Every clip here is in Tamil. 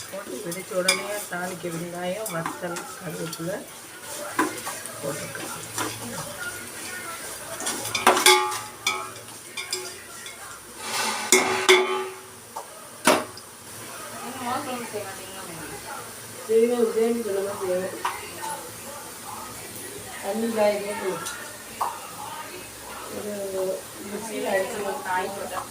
போட்டு வெடித்த உடனே தாளிக்க வெங்காயம் வத்தல் கருவேப்பிலை போட்டுருக்கேன். செய்வேன் உதவி சொல்லாமல் செய்வேன். தண்ணி காய போட்டு ஒரு மிக்சியில் அடிச்சு காய் போட்டால்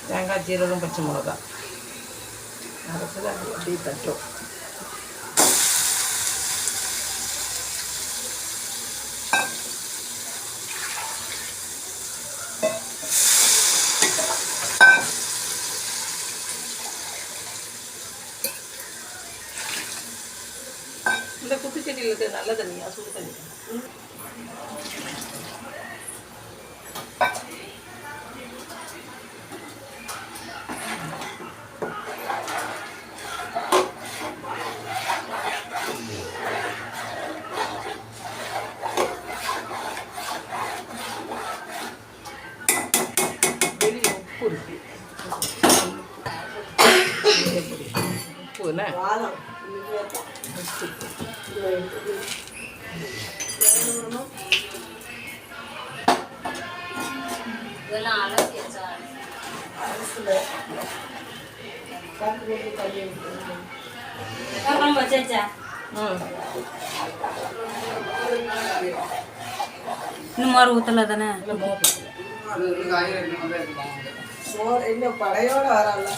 தேங்காய் சீரகம் பச்சை மிளகா அரைச்சது அது அப்படியே தட்டும். இந்த குப்பி செடியில் இருக்கிற நல்ல தண்ணியா சுடு தண்ணி இன்னும் மாறு ஊற்றல தானே என்ன படையோட வரல.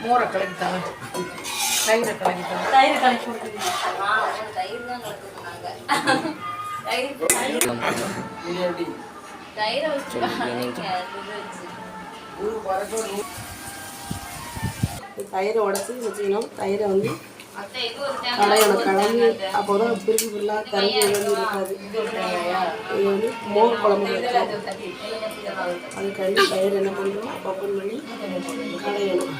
மோரை கலக்கிட்டாங்க, தயிரை கலக்கிட்டாங்க. தயிர் கலக்கி தயிரை உடச்சி வச்சுக்கணும். தயிரை வந்து கடையணும், கலந்து அப்போ தான் பிரிவு ஃபுல்லாக கரைஞ்சி இருக்காது. இது வந்து மோர் குழம்பு வைக்கும். அதுக்காண்டி தயிர் என்ன பண்ணுறோம், பப்பன் பண்ணி கடையணும்.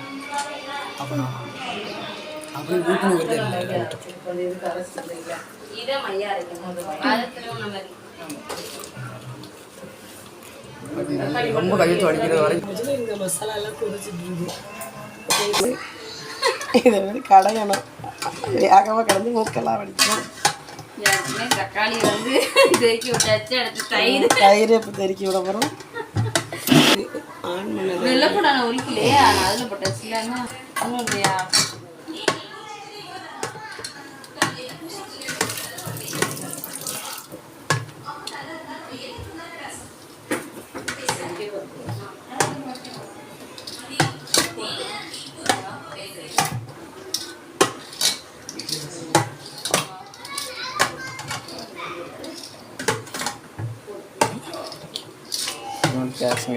ரொம்ப கையெழுத்து அடிக்கிற வரைக்கும் இந்த மசாலா எல்லாம் கொதிச்சுட்டு இருக்கு. இதை வந்து கடையணும். வேகமாக கடைஞ்சி மூக்கெல்லாம் வடிக்கணும். தக்காளி வந்து தெறிக்கி விட்டாச்சு. அடுத்து தயிர் இப்போ தெறிக்கி விட போகிறோம். ஆன் பண்ணது வெள்ளப்பூட நான் உரிக்கலையே, ஆனால் அதில் போட்டாச்சு இல்லைன்னா ஒன்றும் இல்லையா.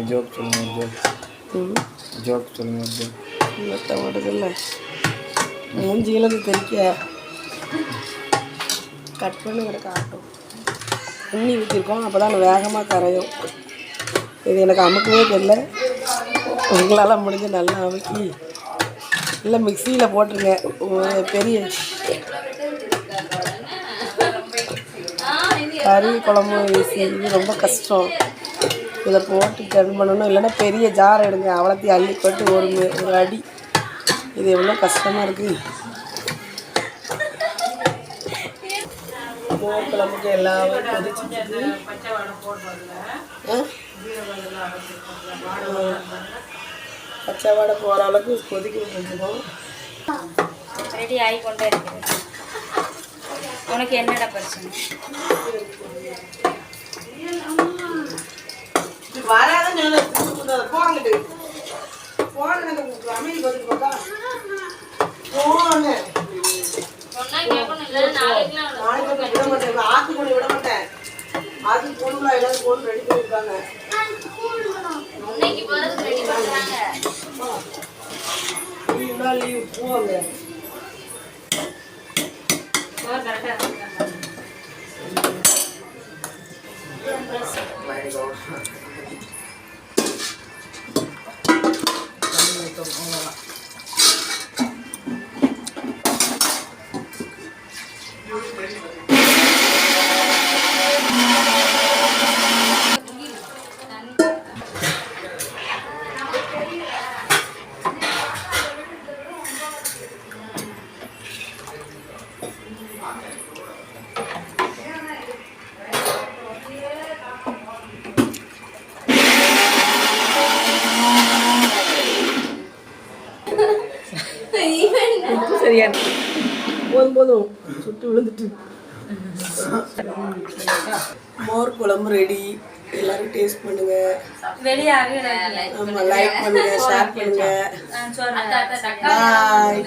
ஜோக் சொல்லுங்க, ஜோக் சொல்லுங்க. மொத்த ஓடுதில்ல மூஞ்சிகளும் தெரிக்க கட் பண்ணி கிடக்க ஆட்டும். தண்ணி ஊற்றிருக்கோம், அப்போ தான் வேகமாக கரையும். இது எனக்கு அமுக்கவே தெரியல. உங்களால் முடிஞ்சு நல்லா அமுக்கி இல்லை மிக்சியில் போட்டுருங்க. பெரிய கறி குழம்பு இது ரொம்ப கஷ்டம். இதை போட்டு டர்ன் பண்ணணும். இல்லைன்னா பெரிய ஜார் எடுங்க, அவ்வளோத்தையும் அள்ளி போட்டு ஒரு அடி. இது எவ்வளோ கஷ்டமாக இருக்குது. மோர் குழம்புக்கு எல்லாமே கொதிச்சு பச்சை வாடை போகிற அளவுக்கு கொதிக்க வச்சுருக்கோம். ரெடி ஆகி கொண்டே இருக்கிறேன். உனக்கு என்னடா பிரச்சனை? வராத போங்கிட்டு போன அமைதி பதில் பார்த்தா போன நாளைக்கு விட மாட்டேன். ஆத்து கொண்டு விட மாட்டேன். ஆத்து பொண்ணுங்களா எல்லாரும் போன் ரெடி பண்ணிருக்காங்க. லீவ் போவாங்க. பிரியாணி போதும் போதும் சுட்டு விழுந்துட்டு மோர் குழம்பு ரெடி. எல்லாரும் டேஸ்ட் பண்ணுங்க. வெளியாக லைக் பண்ணுங்க, ஷேர் பண்ணுங்க. பாய்.